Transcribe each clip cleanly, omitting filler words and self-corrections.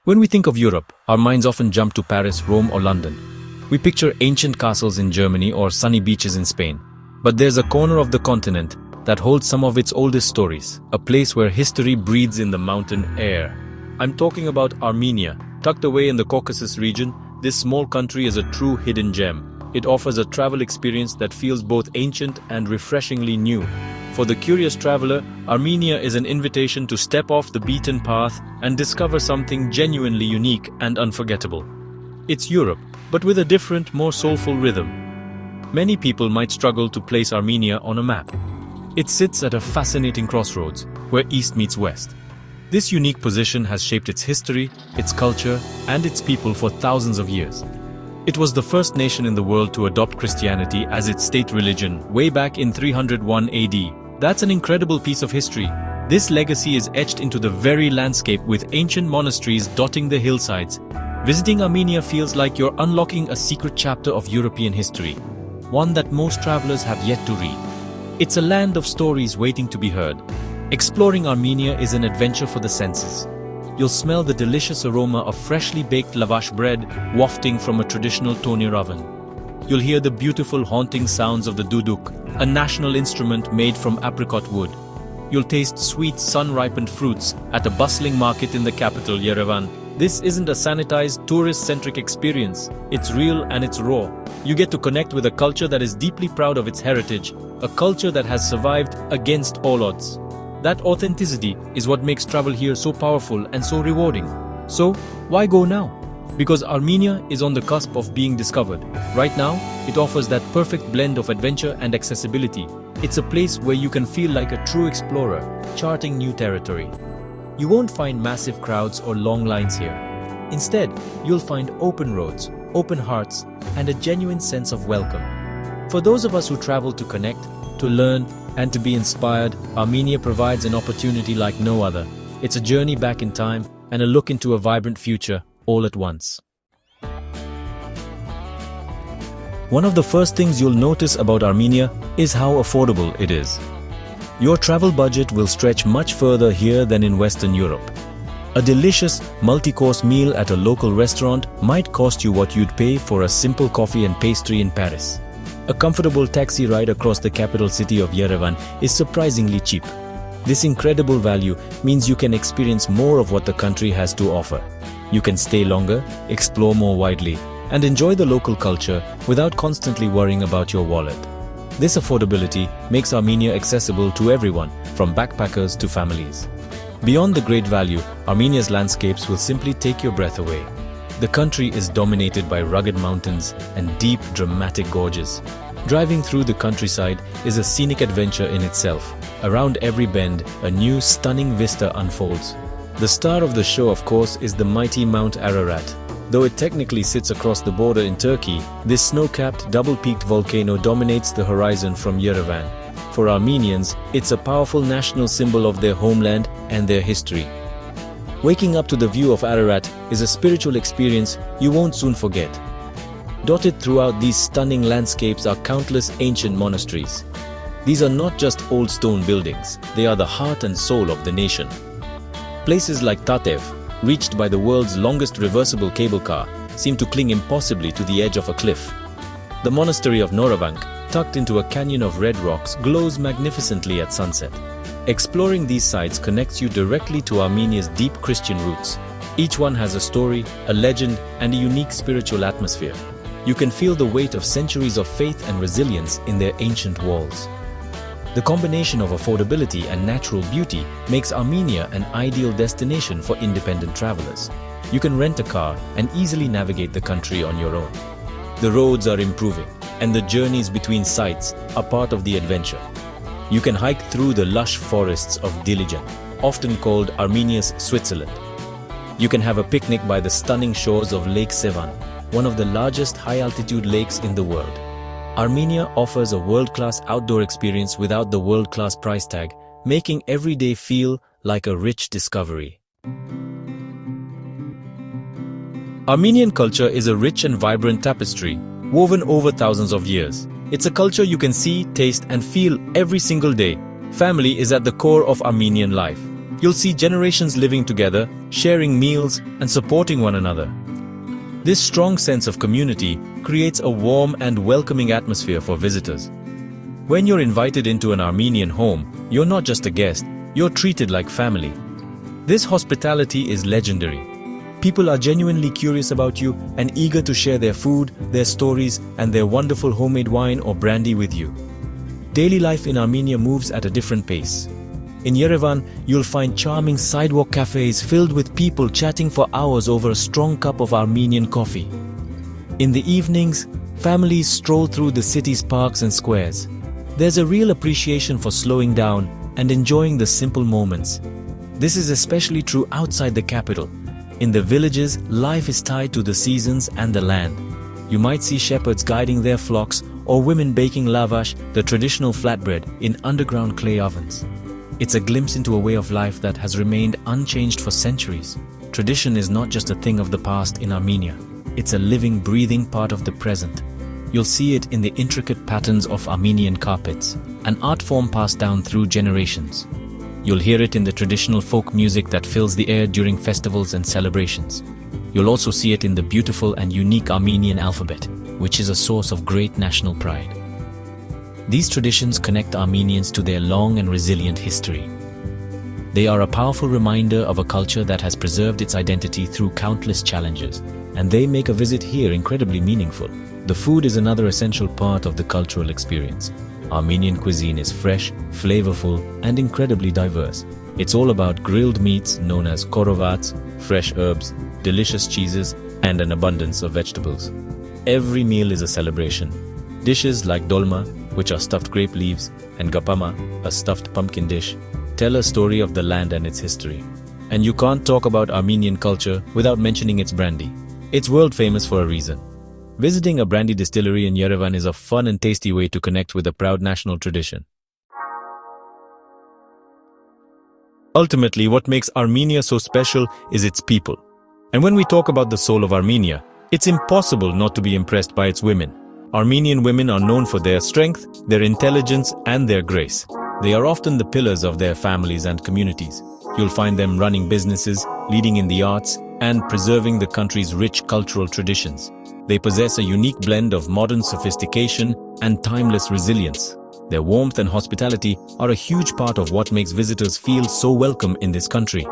When we think of Europe, our minds often jump to Paris, Rome, or London. We picture ancient castles in Germany or sunny beaches in Spain. But there's a corner of the continent that holds some of its oldest stories, a place where history breathes in the mountain air. I'm talking about Armenia. Tucked away in the Caucasus region, this small country is a true hidden gem. It offers a travel experience that feels both ancient and refreshingly new. For the curious traveler, Armenia is an invitation to step off the beaten path and discover something genuinely unique and unforgettable. It's Europe, but with a different, more soulful rhythm. Many people might struggle to place Armenia on a map. It sits at a fascinating crossroads, where East meets West. This unique position has shaped its history, its culture, and its people for thousands of years. It was the first nation in the world to adopt Christianity as its state religion way back in 301 AD. That's an incredible piece of history. This legacy is etched into the very landscape with ancient monasteries dotting the hillsides. Visiting Armenia feels like you're unlocking a secret chapter of European history, one that most travelers have yet to read. It's a land of stories waiting to be heard. Exploring Armenia is an adventure for the senses. You'll smell the delicious aroma of freshly baked lavash bread wafting from a traditional tonir oven. You'll hear the beautiful haunting sounds of the duduk, a national instrument made from apricot wood. You'll taste sweet sun-ripened fruits at a bustling market in the capital, Yerevan. This isn't a sanitized, tourist-centric experience. It's real and it's raw. You get to connect with a culture that is deeply proud of its heritage, a culture that has survived against all odds. That authenticity is what makes travel here so powerful and so rewarding. So, why go now? Because Armenia is on the cusp of being discovered. Right now, it offers that perfect blend of adventure and accessibility. It's a place where you can feel like a true explorer, charting new territory. You won't find massive crowds or long lines here. Instead, you'll find open roads, open hearts, and a genuine sense of welcome. For those of us who travel to connect, to learn, and to be inspired, Armenia provides an opportunity like no other. It's a journey back in time and a look into a vibrant future, all at once. One of the first things you'll notice about Armenia is how affordable it is. Your travel budget will stretch much further here than in Western Europe. A delicious, multi-course meal at a local restaurant might cost you what you'd pay for a simple coffee and pastry in Paris. A comfortable taxi ride across the capital city of Yerevan is surprisingly cheap. This incredible value means you can experience more of what the country has to offer. You can stay longer, explore more widely, and enjoy the local culture without constantly worrying about your wallet. This affordability makes Armenia accessible to everyone, from backpackers to families. Beyond the great value, Armenia's landscapes will simply take your breath away. The country is dominated by rugged mountains and deep, dramatic gorges. Driving through the countryside is a scenic adventure in itself. Around every bend, a new, stunning vista unfolds. The star of the show, of course, is the mighty Mount Ararat. Though it technically sits across the border in Turkey, this snow-capped, double-peaked volcano dominates the horizon from Yerevan. For Armenians, it's a powerful national symbol of their homeland and their history. Waking up to the view of Ararat is a spiritual experience you won't soon forget. Dotted throughout these stunning landscapes are countless ancient monasteries. These are not just old stone buildings, they are the heart and soul of the nation. Places like Tatev, reached by the world's longest reversible cable car, seem to cling impossibly to the edge of a cliff. The monastery of Noravank, tucked into a canyon of red rocks, glows magnificently at sunset. Exploring these sites connects you directly to Armenia's deep Christian roots. Each one has a story, a legend, and a unique spiritual atmosphere. You can feel the weight of centuries of faith and resilience in their ancient walls. The combination of affordability and natural beauty makes Armenia an ideal destination for independent travelers. You can rent a car and easily navigate the country on your own. The roads are improving, and the journeys between sites are part of the adventure. You can hike through the lush forests of Dilijan, often called Armenia's Switzerland. You can have a picnic by the stunning shores of Lake Sevan, one of the largest high-altitude lakes in the world. Armenia offers a world-class outdoor experience without the world-class price tag, making every day feel like a rich discovery. Armenian culture is a rich and vibrant tapestry, woven over thousands of years. It's a culture you can see, taste, and feel every single day. Family is at the core of Armenian life. You'll see generations living together, sharing meals, and supporting one another. This strong sense of community creates a warm and welcoming atmosphere for visitors. When you're invited into an Armenian home, you're not just a guest, you're treated like family. This hospitality is legendary. People are genuinely curious about you and eager to share their food, their stories, and their wonderful homemade wine or brandy with you. Daily life in Armenia moves at a different pace. In Yerevan, you'll find charming sidewalk cafes filled with people chatting for hours over a strong cup of Armenian coffee. In the evenings, families stroll through the city's parks and squares. There's a real appreciation for slowing down and enjoying the simple moments. This is especially true outside the capital. In the villages, life is tied to the seasons and the land. You might see shepherds guiding their flocks or women baking lavash, the traditional flatbread, in underground clay ovens. It's a glimpse into a way of life that has remained unchanged for centuries. Tradition is not just a thing of the past in Armenia. It's a living, breathing part of the present. You'll see it in the intricate patterns of Armenian carpets, an art form passed down through generations. You'll hear it in the traditional folk music that fills the air during festivals and celebrations. You'll also see it in the beautiful and unique Armenian alphabet, which is a source of great national pride. These traditions connect Armenians to their long and resilient history. They are a powerful reminder of a culture that has preserved its identity through countless challenges, and they make a visit here incredibly meaningful. The food is another essential part of the cultural experience. Armenian cuisine is fresh, flavorful, and incredibly diverse. It's all about grilled meats known as korovats, fresh herbs, delicious cheeses, and an abundance of vegetables. Every meal is a celebration. Dishes like dolma, which are stuffed grape leaves, and gapama, a stuffed pumpkin dish, tell a story of the land and its history. And you can't talk about Armenian culture without mentioning its brandy. It's world famous for a reason. Visiting a brandy distillery in Yerevan is a fun and tasty way to connect with a proud national tradition. Ultimately, what makes Armenia so special is its people. And when we talk about the soul of Armenia, it's impossible not to be impressed by its women. Armenian women are known for their strength, their intelligence, and their grace. They are often the pillars of their families and communities. You'll find them running businesses, leading in the arts, and preserving the country's rich cultural traditions. They possess a unique blend of modern sophistication and timeless resilience. Their warmth and hospitality are a huge part of what makes visitors feel so welcome in this country.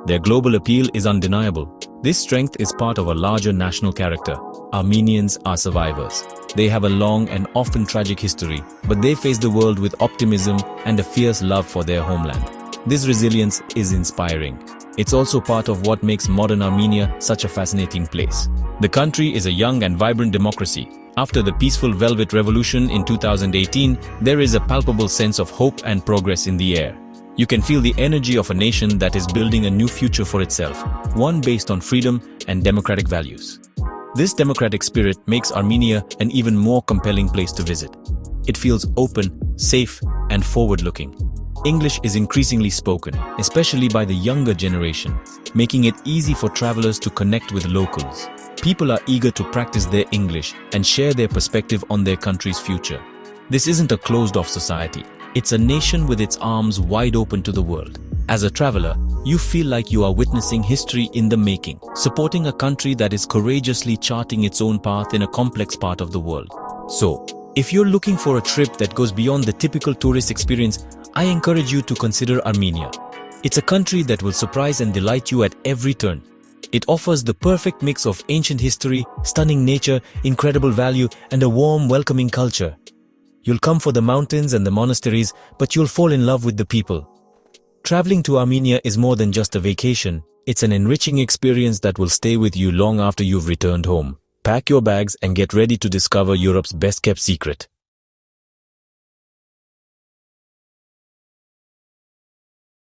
Their global appeal is undeniable. This strength is part of a larger national character. Armenians are survivors. They have a long and often tragic history, but they face the world with optimism and a fierce love for their homeland. This resilience is inspiring. It's also part of what makes modern Armenia such a fascinating place. The country is a young and vibrant democracy. After the peaceful Velvet Revolution in 2018, there is a palpable sense of hope and progress in the air. You can feel the energy of a nation that is building a new future for itself, one based on freedom and democratic values. This democratic spirit makes Armenia an even more compelling place to visit. It feels open, safe, and forward-looking. English is increasingly spoken, especially by the younger generation, making it easy for travelers to connect with locals. People are eager to practice their English and share their perspective on their country's future. This isn't a closed-off society. It's a nation with its arms wide open to the world. As a traveler, you feel like you are witnessing history in the making, supporting a country that is courageously charting its own path in a complex part of the world. So, if you're looking for a trip that goes beyond the typical tourist experience, I encourage you to consider Armenia. It's a country that will surprise and delight you at every turn. It offers the perfect mix of ancient history, stunning nature, incredible value, and a warm, welcoming culture. You'll come for the mountains and the monasteries, but you'll fall in love with the people. Traveling to Armenia is more than just a vacation. It's an enriching experience that will stay with you long after you've returned home. Pack your bags and get ready to discover Europe's best-kept secret.